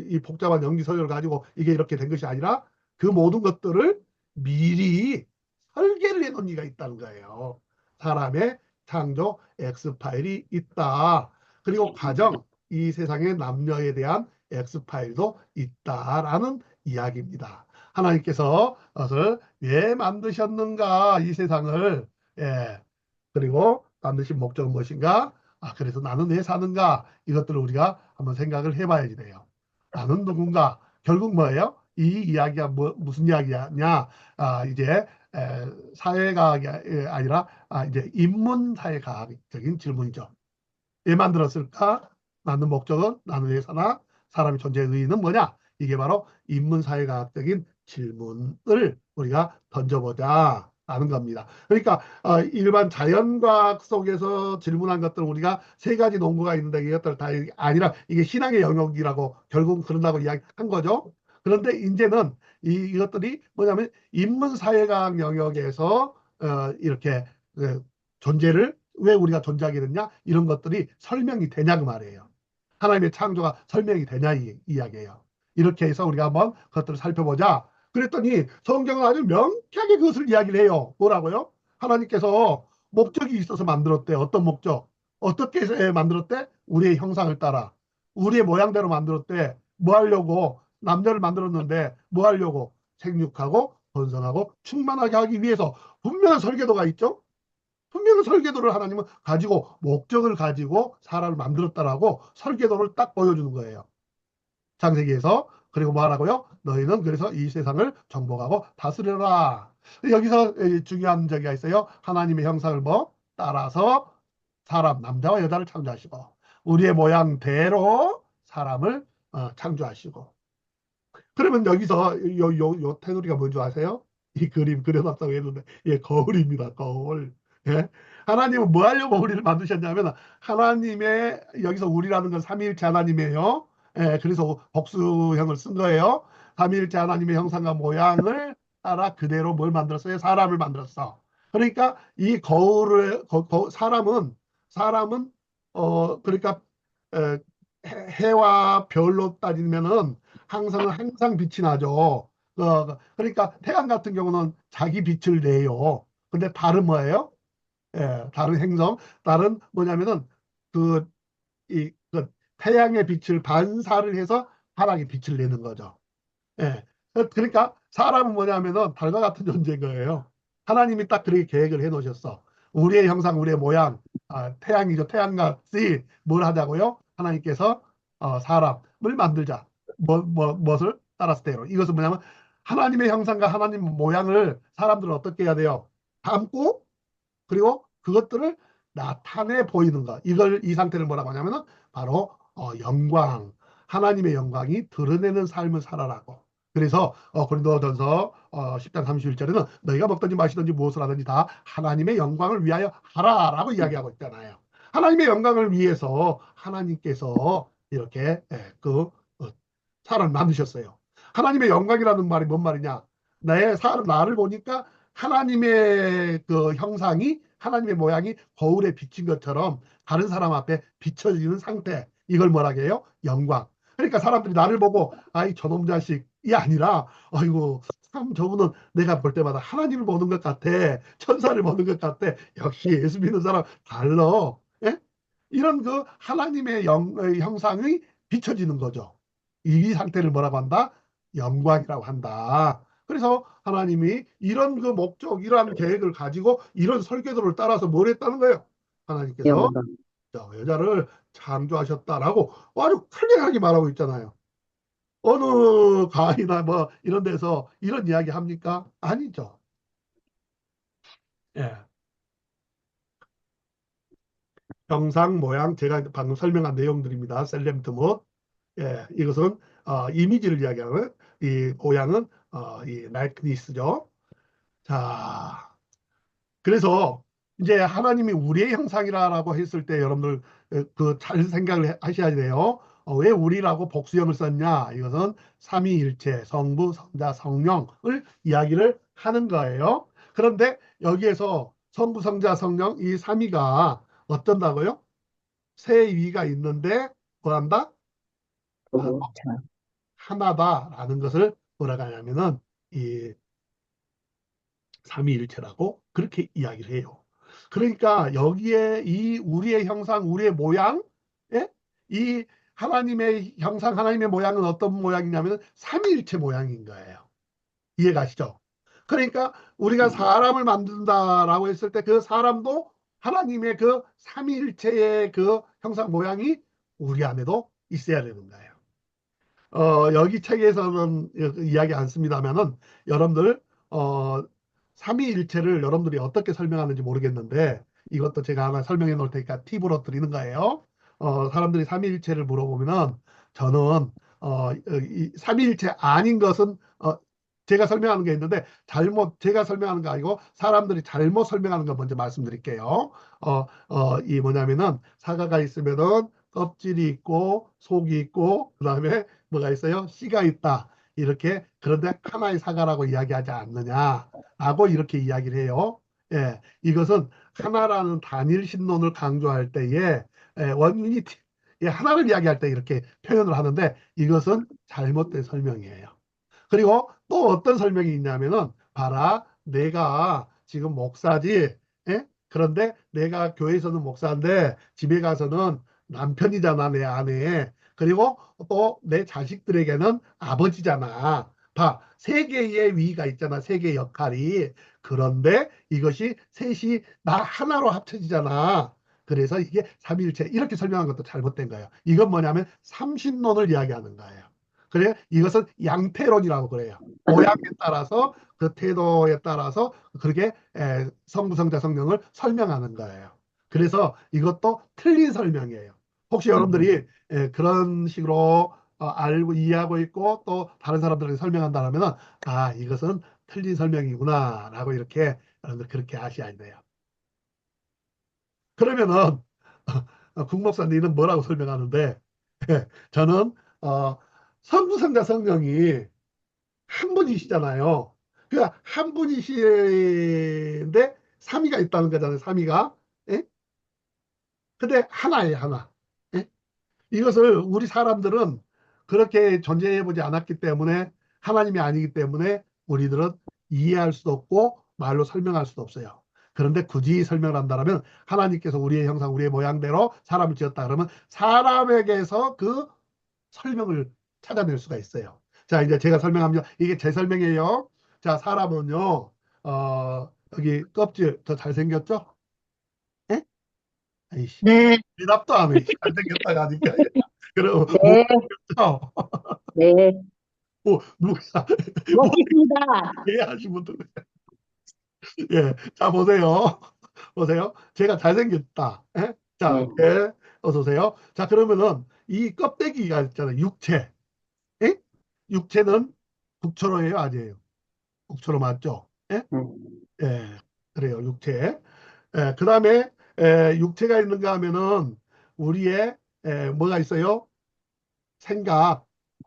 이 복잡한 연기서열을 가지고 이게 이렇게 된 것이 아니라 그 모든 것들을 미리 설계를 해놓은 이가 있다는 거예요. 사람의 창조 X파일이 있다. 그리고 가정, 이 세상의 남녀에 대한 X파일도 있다라는 이야기입니다. 하나님께서 그것을 왜 만드셨는가, 이 세상을. 예. 그리고 만드신 목적은 무엇인가? 그래서 나는 왜 사는가? 이것들을 우리가 한번 생각을 해봐야지 돼요. 나는 누군가? 결국 뭐예요? 이 이야기가 무슨 이야기냐? 이제 사회과학이 아니라 이제 인문사회과학적인 질문이죠. 왜 만들었을까? 나는 목적은 나는 왜 사나? 사람의 존재의 의의는 뭐냐? 이게 바로 인문사회과학적인 질문을 우리가 던져보자 하는 겁니다. 그러니까 일반 자연과학 속에서 질문한 것들 우리가 세 가지 논구가 있는데 이것들 다 아니라 이게 신앙의 영역이라고 결국은 그런다고 이야기한 거죠. 그런데 이제는 이것들이 뭐냐면 인문사회과학 영역에서 이렇게 존재를 왜 우리가 존재하게 됐냐? 이런 것들이 설명이 되냐 그 말이에요. 하나님의 창조가 설명이 되냐 이 이야기예요. 이렇게 해서 우리가 한번 그것들을 살펴보자. 그랬더니 성경은 아주 명쾌하게 그것을 이야기를 해요. 뭐라고요? 하나님께서 목적이 있어서 만들었대. 어떤 목적? 어떻게 해서 만들었대? 우리의 형상을 따라. 우리의 모양대로 만들었대. 뭐 하려고? 남자를 만들었는데 뭐 하려고? 생육하고 번성하고 충만하게 하기 위해서 분명한 설계도가 있죠. 분명히 설계도를 하나님은 가지고 목적을 가지고 사람을 만들었다라고 설계도를 딱 보여주는 거예요. 창세기에서. 그리고 뭐 하라고요? 너희는 그래서 이 세상을 정복하고 다스려라. 여기서 중요한 적이 있어요. 하나님의 형상을 뭐 따라서 사람 남자와 여자를 창조하시고 우리의 모양대로 사람을 창조하시고. 그러면 여기서 요 테두리가 뭔지 아세요? 이 그림 그려놨다고 했는데 예, 거울입니다. 거울. 예? 하나님은 뭐 하려고 우리를 만드셨냐면 하나님의 여기서 우리라는 건 삼위일체 하나님이에요. 예, 그래서 복수형을 쓴 거예요. 삼위일체 하나님의 형상과 모양을 따라 그대로 뭘 만들었어요? 사람을 만들었어. 그러니까 이 사람은 그러니까 에, 해와 별로 따지면은 항상 빛이 나죠. 그러니까 태양 같은 경우는 자기 빛을 내요. 근데 달은 뭐예요? 다른 행성, 다른 뭐냐면은 그, 그 태양의 빛을 반사를 해서 하나님의 빛을 내는 거죠. 예. 그러니까 사람은 뭐냐면은 달과 같은 존재인 거예요. 하나님이 딱 그렇게 계획을 해 놓으셨어. 우리의 형상, 우리의 모양, 태양이죠. 태양같이 뭘 하자고요? 하나님께서 사람을 만들자. 무엇을? 따라스대로. 이것은 뭐냐면 하나님의 형상과 하나님 모양을 사람들은 어떻게 해야 돼요? 담고 그리고 그것들을 나타내 보이는 것. 이 상태를 뭐라고 하냐면은 바로 영광, 하나님의 영광이 드러내는 삶을 살아라고. 그래서 고린도전서 10장 31절에는 너희가 먹든지 마시든지 무엇을 하든지 다 하나님의 영광을 위하여 하라라고 이야기하고 있잖아요. 하나님의 영광을 위해서 하나님께서 이렇게 사람을 만드셨어요. 하나님의 영광이라는 말이 뭔 말이냐? 나를 보니까 하나님의 그 형상이 하나님의 모양이 거울에 비친 것처럼 다른 사람 앞에 비춰지는 상태. 이걸 뭐라고 해요? 영광. 그러니까 사람들이 나를 보고 아이 저놈 자식이 아니라 아이고 참 저분은 내가 볼 때마다 하나님을 보는 것 같아. 천사를 보는 것 같아. 역시 예수 믿는 사람 달러. 예? 이런 그 하나님의 형상이 비춰지는 거죠. 이 상태를 뭐라고 한다? 영광이라고 한다. 그래서 하나님이 이런 그 목적, 이러한 계획을 가지고 이런 설계도를 따라서 뭘 했다는 거예요. 하나님께서 영광. 여자를 창조하셨다라고 아주 클리어하게 말하고 있잖아요. 어느 과이나 뭐 이런 데서 이런 이야기 합니까? 아니죠. 예. 형상, 모양, 제가 방금 설명한 내용들입니다. 셀렘트못. 예, 이것은 이미지를 이야기하는 이 모양은 이 라이크니스죠. 자, 그래서 이제 하나님이 우리의 형상이라고 했을 때 여러분들 그 잘 생각을 하셔야 돼요. 왜 우리라고 복수형을 썼냐? 이것은 삼위일체, 성부, 성자, 성령을 이야기를 하는 거예요. 그런데 여기에서 성부, 성자, 성령 이 삼위가 어떤다고요? 세 위가 있는데 뭐한다? 바로 또, 자, 하나다라는 것을 뭐라고 하냐면은 이 삼위일체라고 그렇게 이야기를 해요. 그러니까 여기에 이 우리의 형상, 우리의 모양, 예? 이 하나님의 형상, 하나님의 모양은 어떤 모양이냐면 삼위일체 모양인 거예요. 이해가시죠? 그러니까 우리가 사람을 만든다라고 했을 때 그 사람도 하나님의 그 삼위일체의 그 형상 모양이 우리 안에도 있어야 되는 거예요. 여기 책에서는 이야기 않습니다만은 여러분들 삼위일체를 여러분들이 어떻게 설명하는지 모르겠는데 이것도 제가 하나 설명해 놓을 테니까 팁으로 드리는 거예요. 사람들이 삼위일체를 물어보면은 저는 이 삼위일체 아닌 것은 제가 설명하는 게 있는데 제가 설명하는 거 아니고 사람들이 잘못 설명하는 거 먼저 말씀드릴게요. 이 뭐냐면은 사과가 있으면은 껍질이 있고 속이 있고 그다음에 뭐가 있어요? 씨가 있다. 이렇게 그런데 하나의 사과라고 이야기하지 않느냐라고 이렇게 이야기를 해요. 예, 이것은 하나라는 단일 신론을 강조할 때에 원유니티 하나를 이야기할 때 이렇게 표현을 하는데 이것은 잘못된 설명이에요. 그리고 또 어떤 설명이 있냐면은 봐라 내가 지금 목사지 예? 그런데 내가 교회에서는 목사인데 집에 가서는 남편이잖아 내 아내 그리고 또 내 자식들에게는 아버지잖아 봐 세 개의 위가 있잖아 세 개의 역할이 그런데 이것이 셋이 나 하나로 합쳐지잖아 그래서 이게 삼위일체 이렇게 설명한 것도 잘못된 거예요 이건 뭐냐면 삼신론을 이야기하는 거예요 그래 이것은 양태론이라고 그래요. 모양에 따라서 그 태도에 따라서 그렇게 성부, 성자, 성령을 설명하는 거예요. 그래서 이것도 틀린 설명이에요. 혹시 여러분들이 그런 식으로 알고 이해하고 있고 또 다른 사람들에게 설명한다면 이것은 틀린 설명이구나라고 이렇게 여러분들 그렇게 아셔야 돼요. 그러면은 국목사님은 뭐라고 설명하는데 저는 성부, 성자, 성령이 한 분이시잖아요. 그러니까 한 분이시는데 삼위가 있다는 거잖아요. 삼위가. 예? 근데 하나예요, 하나. 예? 이것을 우리 사람들은 그렇게 존재해 보지 않았기 때문에 하나님이 아니기 때문에 우리들은 이해할 수도 없고 말로 설명할 수도 없어요. 그런데 굳이 설명을 한다면 하나님께서 우리의 형상, 우리의 모양대로 사람을 지었다 그러면 사람에게서 그 설명을 찾아낼 수가 있어요. 자, 이제 제가 설명합니다. 이게 제 설명이에요. 자, 사람은요, 여기 껍질 더 잘생겼죠? 예? 아이씨, 네, 대답도 안 해. 잘생겼다가 하니까. 그리고 네, 못생겼죠? 네. 누가, 뭐, 먹겠습니다. 이해하신 분들. 예. 자, 보세요. 보세요. 제가 잘생겼다. 예? 자, 네, 예. 어서 오세요. 자, 그러면은 이 껍데기가 있잖아요. 육체. 예? 육체는 국초로예요? 아니에요? 국초로 맞죠? 예? 음, 예. 그래요. 육체. 예. 그 다음에, 육체가 있는가 하면은 우리의, 뭐가 있어요? 생각,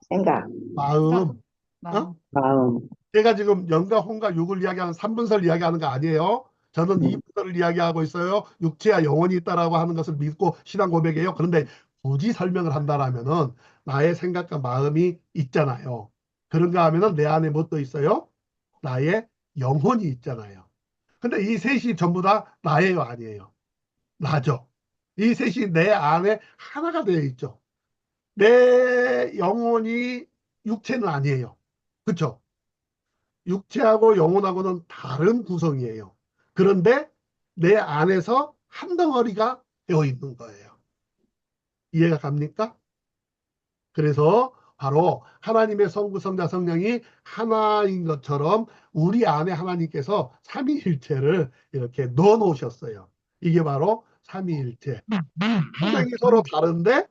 생각, 마음, 어? 마음, 제가 지금 영과 혼과 육을 이야기하는 삼분설 이야기하는 거 아니에요. 저는 음, 이분설을 이야기하고 있어요. 육체와 영혼이 있다라고 하는 것을 믿고 신앙 고백이에요. 그런데 굳이 설명을 한다라면은 나의 생각과 마음이 있잖아요. 그런가 하면은 내 안에 뭣도 있어요? 나의 영혼이 있잖아요. 근데 이 셋이 전부 다 나예요, 아니에요? 나죠. 이 셋이 내 안에 하나가 되어 있죠. 내 영혼이 육체는 아니에요. 그렇죠? 육체하고 영혼하고는 다른 구성이에요. 그런데 내 안에서 한 덩어리가 되어 있는 거예요. 이해가 갑니까? 그래서 바로 하나님의 성부, 성자, 성령이 하나인 것처럼 우리 안에 하나님께서 삼위일체를 이렇게 넣어 놓으셨어요. 이게 바로 삼위일체. 구성이 서로 다른데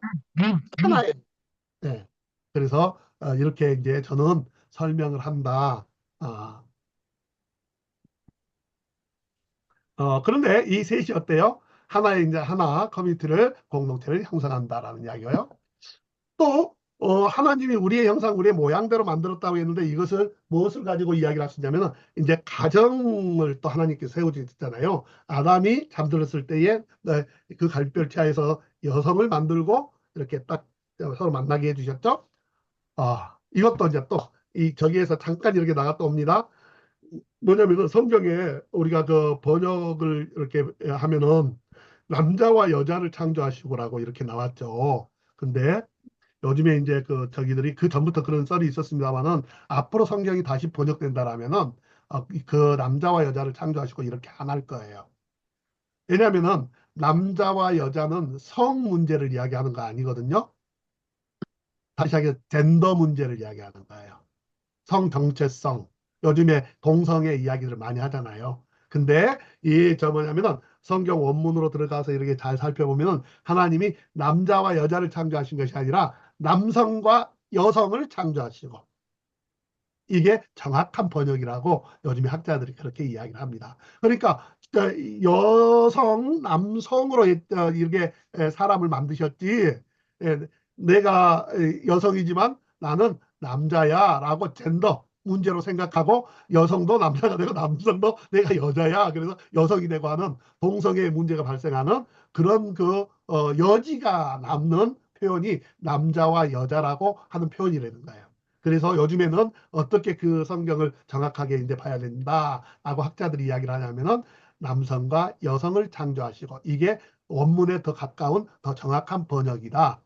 하나예요. 네. 그래서 이렇게 이제 저는 설명을 한다. 아, 그런데 이 셋이 어때요? 하나의 이제 하나 커뮤니티를 공동체를 형성한다라는 이야기예요. 또 하나님이 우리의 형상, 우리의 모양대로 만들었다고 했는데 이것을 무엇을 가지고 이야기를 하시냐면은 이제 가정을 또 하나님께서 세우셨잖아요. 아담이 잠들었을 때에 그 갈별치하에서 여성을 만들고 이렇게 딱 서로 만나게 해주셨죠. 이것도 이제 또 이 저기에서 잠깐 이렇게 나갔다 옵니다. 뭐냐면은 성경에 우리가 그 번역을 이렇게 하면은 남자와 여자를 창조하시고라고 이렇게 나왔죠. 근데 요즘에 이제 그 저기들이 그 전부터 그런 썰이 있었습니다만은 앞으로 성경이 다시 번역된다라면은 그 남자와 여자를 창조하시고 이렇게 안 할 거예요. 왜냐하면은 남자와 여자는 성 문제를 이야기하는 거 아니거든요. 다시 하게 젠더 문제를 이야기하는 거예요. 성 정체성. 요즘에 동성애 이야기를 많이 하잖아요. 근데 이 저 뭐냐면은 성경 원문으로 들어가서 이렇게 잘 살펴보면은 하나님이 남자와 여자를 창조하신 것이 아니라 남성과 여성을 창조하시고 이게 정확한 번역이라고 요즘에 학자들이 그렇게 이야기를 합니다. 그러니까 여성, 남성으로 이렇게 사람을 만드셨지. 내가 여성이지만 나는 남자야 라고 젠더 문제로 생각하고 여성도 남자가 되고 남성도 내가 여자야. 그래서 여성이 되고 하는 동성애 문제가 발생하는 그런 여지가 남는 표현이 남자와 여자라고 하는 표현이라는 거예요. 그래서 요즘에는 어떻게 그 성경을 정확하게 이제 봐야 된다라고 학자들이 이야기를 하냐면은 남성과 여성을 창조하시고 이게 원문에 더 가까운 더 정확한 번역이다.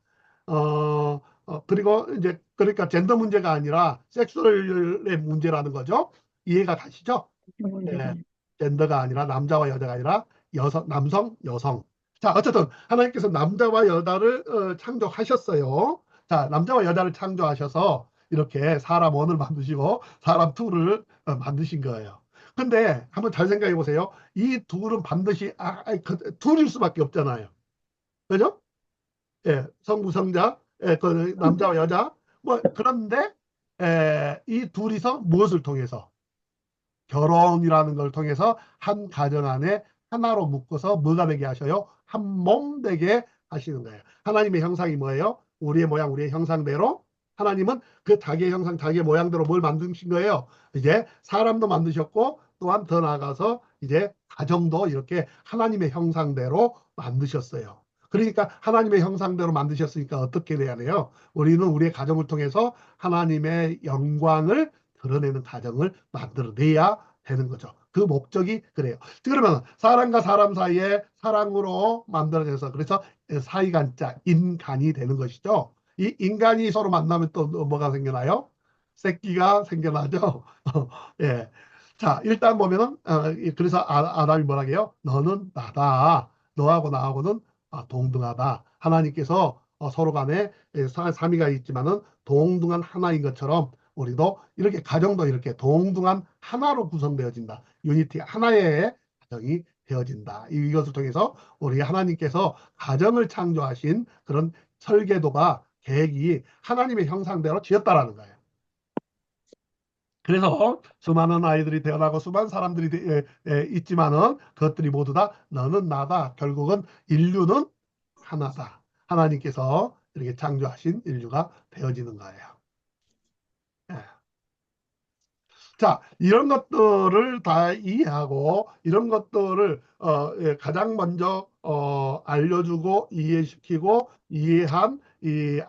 그리고 이제 그러니까 젠더 문제가 아니라 섹슈얼의 문제라는 거죠. 이해가 가시죠? 예, 젠더가 아니라 남자와 여자가 아니라 남성, 여성. 자, 어쨌든 하나님께서 남자와 여자를 창조하셨어요. 자, 남자와 여자를 창조하셔서 이렇게 사람 원을 만드시고 사람 둘을 만드신 거예요. 근데 한번 잘 생각해 보세요. 이 둘은 반드시 둘일 수밖에 없잖아요. 그죠? 예, 성부, 성자, 그 남자와 여자. 뭐 그런데 이 둘이서 무엇을 통해서 결혼이라는 걸 통해서 한 가정 안에 하나로 묶어서 뭐가 되게 하셔요? 한 몸 되게 하시는 거예요. 하나님의 형상이 뭐예요? 우리의 모양, 우리의 형상대로 하나님은 그 자기의 형상, 자기의 모양대로 뭘 만드신 거예요? 이제 사람도 만드셨고 또한 더 나아가서 이제 가정도 이렇게 하나님의 형상대로 만드셨어요. 그러니까 하나님의 형상대로 만드셨으니까 어떻게 돼야 돼요? 우리는 우리의 가정을 통해서 하나님의 영광을 드러내는 가정을 만들어내야 되는 거죠. 그 목적이 그래요. 그러면 사람과 사람 사이에 사랑으로 만들어져서 그래서 사이간자 인간이 되는 것이죠. 이 인간이 서로 만나면 또 뭐가 생겨나요? 새끼가 생겨나죠. 예. 자, 일단 보면은 그래서 아담이 뭐라 해요? 너는 나다. 너하고 나하고는 동등하다. 하나님께서 서로 간에 삼위가 있지만은 동등한 하나인 것처럼 우리도 이렇게 가정도 이렇게 동등한 하나로 구성되어진다. 유니티 하나의 가정이 되어진다. 이것을 통해서 우리 하나님께서 가정을 창조하신 그런 설계도가 계획이 하나님의 형상대로 지었다라는 거예요. 그래서 수많은 아이들이 태어나고 수많은 사람들이 있지만은 그것들이 모두 다 너는 나다. 결국은 인류는 하나다. 하나님께서 이렇게 창조하신 인류가 되어지는 거예요. 예. 자, 이런 것들을 다 이해하고 이런 것들을 가장 먼저 알려주고 이해시키고 이해한 이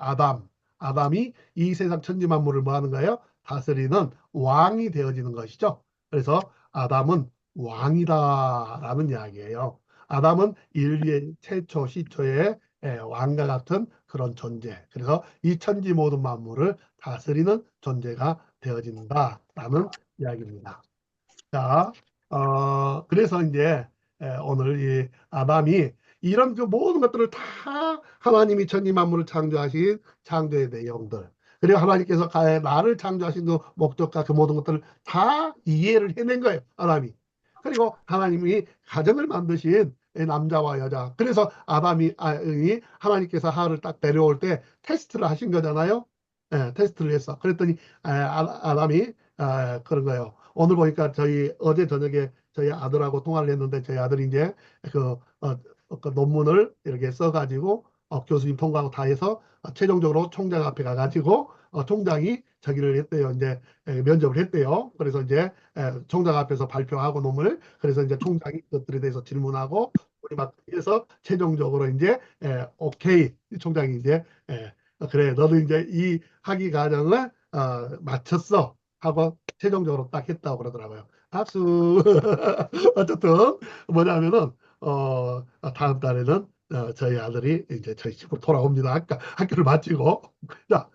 아담이 이 세상 천지 만물을 뭐 하는 거예요? 다스리는 왕이 되어지는 것이죠. 그래서 아담은 왕이다라는 이야기예요. 아담은 인류의 최초 시초의 왕과 같은 그런 존재. 그래서 이 천지 모든 만물을 다스리는 존재가 되어진다라는 이야기입니다. 자, 그래서 이제 오늘 이 아담이 이런 그 모든 것들을 다 하나님이 천지 만물을 창조하신 창조의 내용들 그리고 하나님께서 나를 창조하신 그 목적과 그 모든 것들을 다 이해를 해낸 거예요. 아담이. 그리고 하나님이 가정을 만드신 남자와 여자. 그래서 아담이 하나님께서 하와를 딱 데려올 때 테스트를 하신 거잖아요. 테스트를 했어. 그랬더니 아담이 그런 거예요. 오늘 보니까 저희 어제 저녁에 저희 아들하고 통화를 했는데 저희 아들이 이제 그, 그 논문을 이렇게 써가지고 교수님 통과하고 다 해서 최종적으로 총장 앞에 가가지고 총장이 저기를 했대요. 이제 면접을 했대요. 그래서 이제 총장 앞에서 발표하고 논문을 그래서 이제 총장이 그것들에 대해서 질문하고 우리 막 해서 최종적으로 이제 오케이 총장이 이제 그래 너도 이제 이 학위 과정을 마쳤어 하고 최종적으로 딱 했다고 그러더라고요. 박수. 어쨌든 뭐냐면은 다음 달에는 저희 아들이 이제 저희 집으로 돌아옵니다. 학교를 마치고 자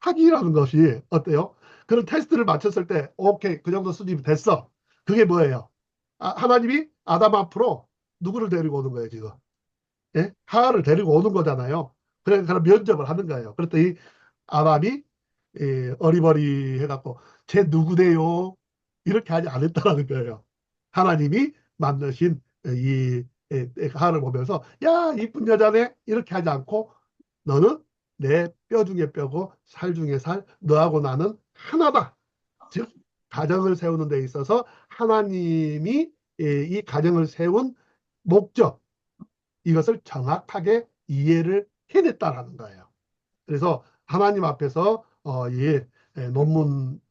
학위라는 것이 어때요? 그런 테스트를 마쳤을 때 오케이 그 정도 수준이 됐어. 그게 뭐예요? 하나님이 아담 앞으로 누구를 데리고 오는 거예요 지금? 예? 하와를 데리고 오는 거잖아요. 그러니까 면접을 하는 거예요. 그랬더니 아담이 어리버리 해갖고 쟤 누구대요? 이렇게 하지 않았다라는 거예요. 하나님이 만드신 하와를 보면서 야 이쁜 여자네 이렇게 하지 않고 너는 내 뼈 중에 뼈고 살 중에 살 너하고 나는 하나다. 즉 가정을 세우는 데 있어서 하나님이 이 가정을 세운 목적 이것을 정확하게 이해를 해냈다라는 거예요. 그래서 하나님 앞에서 이 논문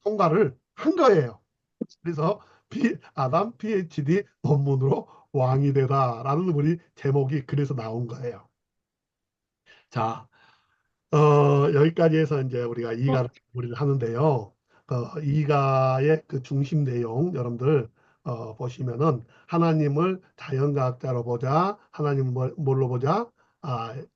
통과를 한 거예요. 그래서 아담 PhD 논문으로 왕이 되다라는 우리 제목이 그래서 나온 거예요. 자, 여기까지 해서 이제 우리가 이가를 마무리를 하는데요. 이가의 그 중심 내용 여러분들 보시면은 하나님을 자연과학자로 보자, 하나님을 뭘로 보자,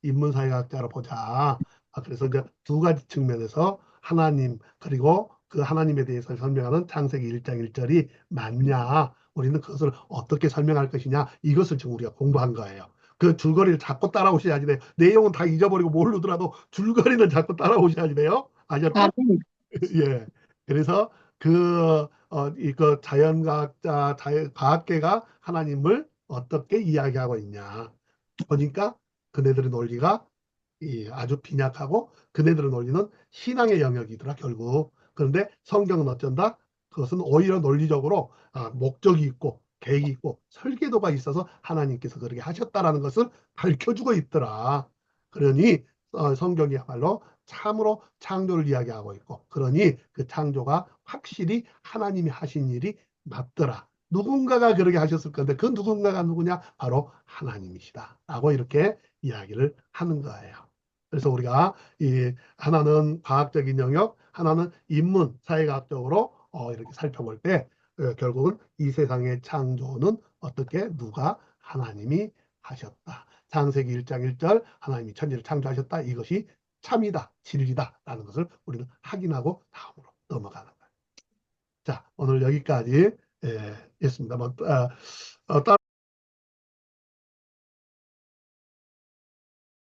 인문사회학자로 보자. 그래서 이제 두 가지 측면에서 하나님 그리고 그 하나님에 대해서 설명하는 창세기 1장 1절이 맞냐, 우리는 그것을 어떻게 설명할 것이냐 이것을 지금 우리가 공부한 거예요. 그 줄거리를 자꾸 따라오셔야지 돼요. 내용은 다 잊어버리고 모르더라도 줄거리는 자꾸 따라오셔야지 돼요. 아셨죠? 아멘. 예. 그래서 이거 자연과학자, 과학계가 하나님을 어떻게 이야기하고 있냐. 보니까 그네들의 논리가 아주 빈약하고 그네들의 논리는 신앙의 영역이더라, 결국. 그런데 성경은 어쩐다? 그것은 오히려 논리적으로 목적이 있고 계획이 있고 설계도가 있어서 하나님께서 그렇게 하셨다라는 것을 밝혀주고 있더라. 그러니 성경이야말로 참으로 창조를 이야기하고 있고, 그러니 그 창조가 확실히 하나님이 하신 일이 맞더라. 누군가가 그렇게 하셨을 건데 그 누군가가 누구냐? 바로 하나님이시다 라고 이렇게 이야기를 하는 거예요. 그래서 우리가 이 하나는 과학적인 영역, 하나는 인문 사회과학적으로 이렇게 살펴볼 때 결국은 이 세상의 창조는 어떻게 누가 하나님이 하셨다. 창세기 1장 1절 하나님이 천지를 창조하셨다. 이것이 참이다, 진리다 라는 것을 우리는 확인하고 다음으로 넘어가는 거예요. 자, 오늘 여기까지 했습니다.